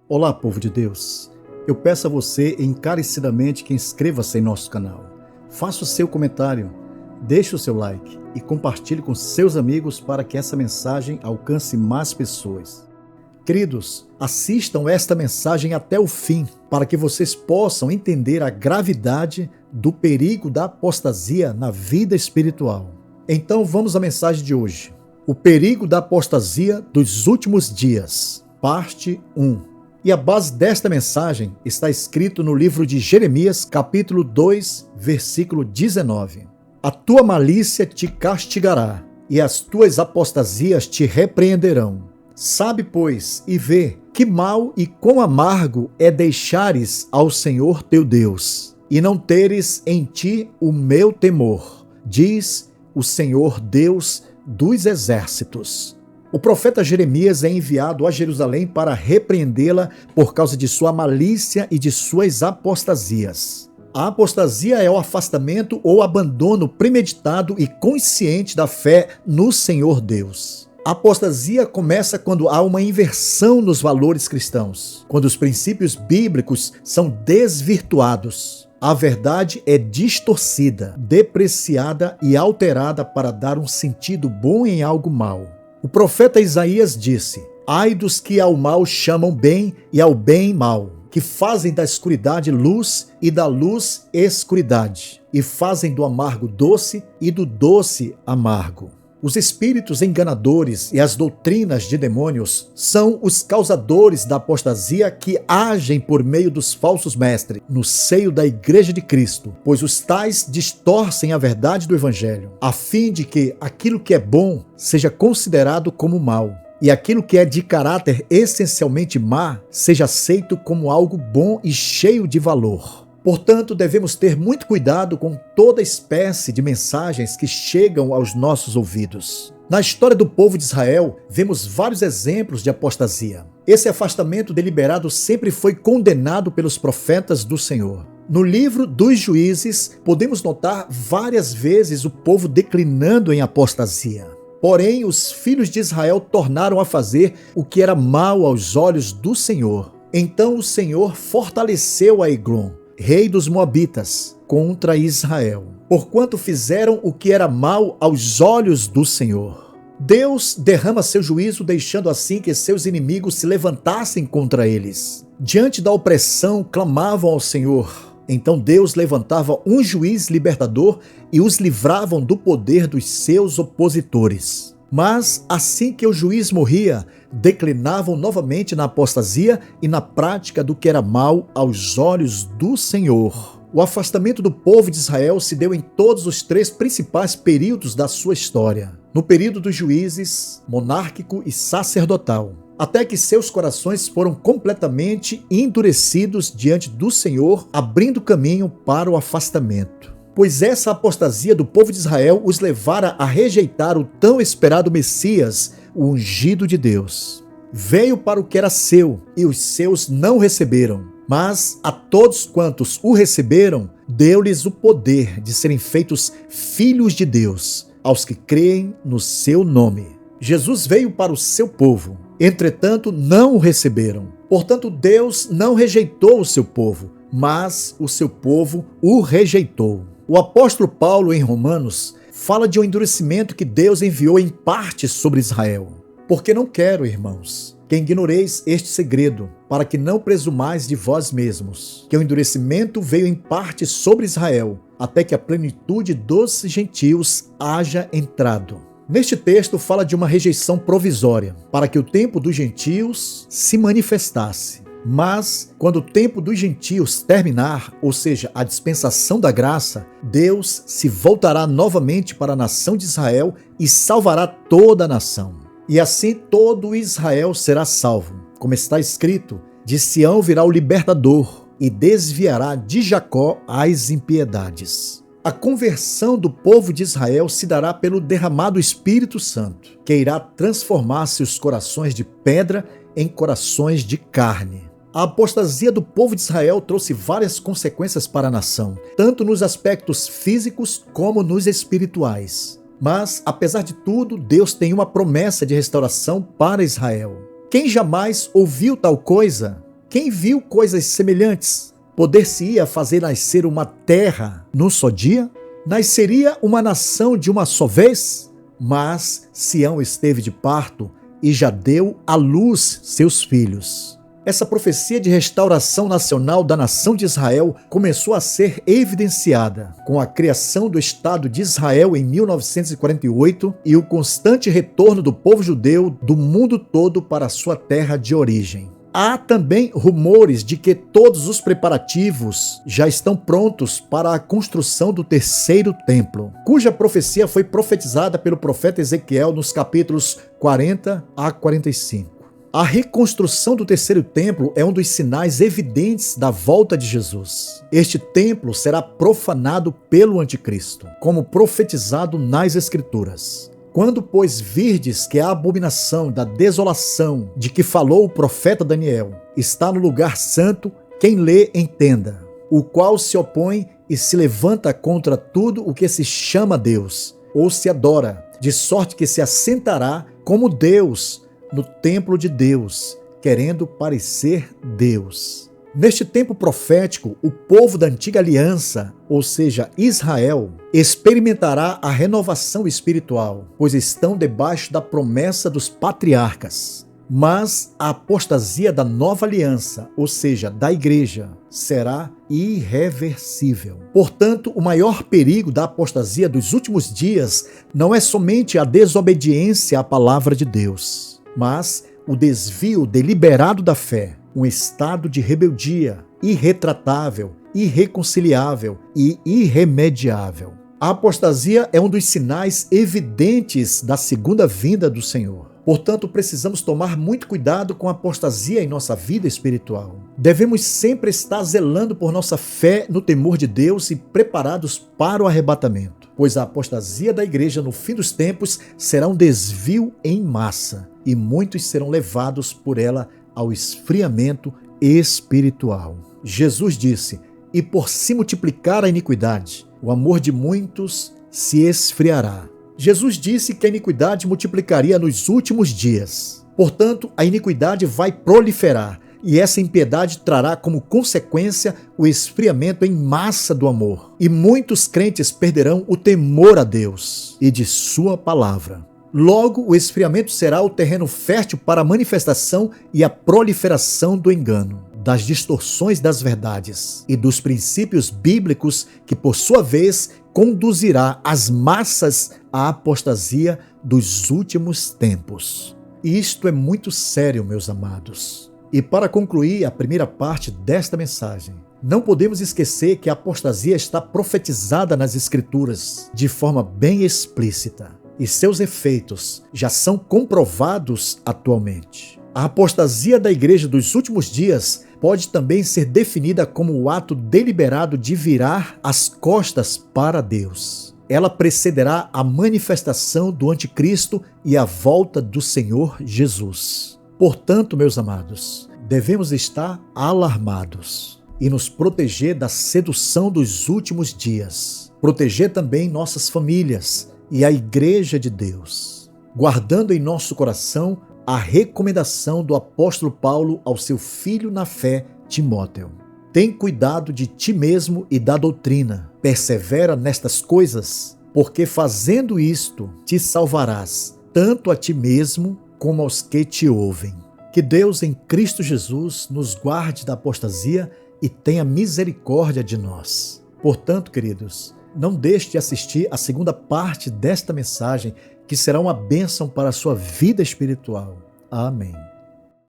Olá, povo de Deus. Eu peço a você encarecidamente que inscreva-se em nosso canal. Faça o seu comentário, deixe o seu like e compartilhe com seus amigos para que essa mensagem alcance mais pessoas. Queridos, assistam esta mensagem até o fim para que vocês possam entender a gravidade do perigo da apostasia na vida espiritual. Então vamos à mensagem de hoje. O perigo da apostasia dos últimos dias, parte 1. E a base desta mensagem está escrito no livro de Jeremias, capítulo 2, versículo 19. A tua malícia te castigará, e as tuas apostasias te repreenderão. Sabe, pois, e vê, que mal e quão amargo é deixares ao Senhor teu Deus, e não teres em ti o meu temor, diz o Senhor Deus dos exércitos. O profeta Jeremias é enviado a Jerusalém para repreendê-la por causa de sua malícia e de suas apostasias. A apostasia é o afastamento ou abandono premeditado e consciente da fé no Senhor Deus. A apostasia começa quando há uma inversão nos valores cristãos, quando os princípios bíblicos são desvirtuados. A verdade é distorcida, depreciada e alterada para dar um sentido bom em algo mau. O profeta Isaías disse: ai dos que ao mal chamam bem e ao bem mal, que fazem da escuridade luz e da luz escuridade, e fazem do amargo doce e do doce amargo. Os espíritos enganadores e as doutrinas de demônios são os causadores da apostasia que agem por meio dos falsos mestres no seio da Igreja de Cristo, pois os tais distorcem a verdade do Evangelho, a fim de que aquilo que é bom seja considerado como mal, e aquilo que é de caráter essencialmente má seja aceito como algo bom e cheio de valor. Portanto, devemos ter muito cuidado com toda espécie de mensagens que chegam aos nossos ouvidos. Na história do povo de Israel, vemos vários exemplos de apostasia. Esse afastamento deliberado sempre foi condenado pelos profetas do Senhor. No livro dos Juízes, podemos notar várias vezes o povo declinando em apostasia. Porém, os filhos de Israel tornaram a fazer o que era mal aos olhos do Senhor. Então o Senhor fortaleceu a Eglon, rei dos Moabitas, contra Israel, porquanto fizeram o que era mal aos olhos do Senhor. Deus derrama seu juízo, deixando assim que seus inimigos se levantassem contra eles. Diante da opressão, clamavam ao Senhor. Então Deus levantava um juiz libertador e os livravam do poder dos seus opositores. Mas, assim que o juiz morria, declinavam novamente na apostasia e na prática do que era mal aos olhos do Senhor. O afastamento do povo de Israel se deu em todos os três principais períodos da sua história. No período dos juízes, monárquico e sacerdotal, até que seus corações foram completamente endurecidos diante do Senhor, abrindo caminho para o afastamento. Pois essa apostasia do povo de Israel os levara a rejeitar o tão esperado Messias, o ungido de Deus. Veio para o que era seu, e os seus não receberam. Mas a todos quantos o receberam, deu-lhes o poder de serem feitos filhos de Deus, aos que creem no seu nome. Jesus veio para o seu povo, entretanto não o receberam. Portanto, Deus não rejeitou o seu povo, mas o seu povo o rejeitou. O apóstolo Paulo, em Romanos, fala de um endurecimento que Deus enviou em parte sobre Israel. Porque não quero, irmãos, que ignoreis este segredo, para que não presumais de vós mesmos, que o endurecimento veio em parte sobre Israel, até que a plenitude dos gentios haja entrado. Neste texto fala de uma rejeição provisória, para que o tempo dos gentios se manifestasse. Mas, quando o tempo dos gentios terminar, ou seja, a dispensação da graça, Deus se voltará novamente para a nação de Israel e salvará toda a nação. E assim todo Israel será salvo. Como está escrito, de Sião virá o libertador e desviará de Jacó as impiedades. A conversão do povo de Israel se dará pelo derramado Espírito Santo, que irá transformar seus corações de pedra em corações de carne. A apostasia do povo de Israel trouxe várias consequências para a nação, tanto nos aspectos físicos como nos espirituais. Mas, apesar de tudo, Deus tem uma promessa de restauração para Israel. Quem jamais ouviu tal coisa? Quem viu coisas semelhantes? Poder-se-ia fazer nascer uma terra num só dia? Nasceria uma nação de uma só vez? Mas Sião esteve de parto e já deu à luz seus filhos. Essa profecia de restauração nacional da nação de Israel começou a ser evidenciada com a criação do Estado de Israel em 1948 e o constante retorno do povo judeu do mundo todo para sua terra de origem. Há também rumores de que todos os preparativos já estão prontos para a construção do terceiro templo, cuja profecia foi profetizada pelo profeta Ezequiel nos capítulos 40 a 45. A reconstrução do terceiro templo é um dos sinais evidentes da volta de Jesus. Este templo será profanado pelo anticristo, como profetizado nas Escrituras. Quando, pois, virdes que a abominação da desolação de que falou o profeta Daniel está no lugar santo, quem lê entenda, o qual se opõe e se levanta contra tudo o que se chama Deus, ou se adora, de sorte que se assentará como Deus no templo de Deus, querendo parecer Deus. Neste tempo profético, o povo da antiga aliança, ou seja, Israel, experimentará a renovação espiritual, pois estão debaixo da promessa dos patriarcas. Mas a apostasia da nova aliança, ou seja, da igreja, será irreversível. Portanto, o maior perigo da apostasia dos últimos dias não é somente a desobediência à palavra de Deus, mas o desvio deliberado da fé, um estado de rebeldia irretratável, irreconciliável e irremediável. A apostasia é um dos sinais evidentes da segunda vinda do Senhor. Portanto, precisamos tomar muito cuidado com a apostasia em nossa vida espiritual. Devemos sempre estar zelando por nossa fé no temor de Deus e preparados para o arrebatamento, pois a apostasia da igreja no fim dos tempos será um desvio em massa e muitos serão levados por ela ao esfriamento espiritual. Jesus disse: "E por se multiplicar a iniquidade, o amor de muitos se esfriará." Jesus disse que a iniquidade multiplicaria nos últimos dias. Portanto, a iniquidade vai proliferar e essa impiedade trará como consequência o esfriamento em massa do amor. E muitos crentes perderão o temor a Deus e de sua palavra. Logo, o esfriamento será o terreno fértil para a manifestação e a proliferação do engano, das distorções das verdades e dos princípios bíblicos que, por sua vez, conduzirá as massas à apostasia dos últimos tempos. E isto é muito sério, meus amados. E para concluir a primeira parte desta mensagem, não podemos esquecer que a apostasia está profetizada nas Escrituras de forma bem explícita. E seus efeitos já são comprovados atualmente. A apostasia da igreja dos últimos dias pode também ser definida como o ato deliberado de virar as costas para Deus. Ela precederá a manifestação do anticristo e a volta do Senhor Jesus. Portanto, meus amados, devemos estar alarmados e nos proteger da sedução dos últimos dias. Proteger também nossas famílias e a Igreja de Deus, guardando em nosso coração a recomendação do apóstolo Paulo ao seu filho na fé, Timóteo. Tem cuidado de ti mesmo e da doutrina. Persevera nestas coisas, porque fazendo isto te salvarás, tanto a ti mesmo como aos que te ouvem. Que Deus em Cristo Jesus nos guarde da apostasia e tenha misericórdia de nós. Portanto, queridos, não deixe de assistir a segunda parte desta mensagem, que será uma bênção para a sua vida espiritual. Amém.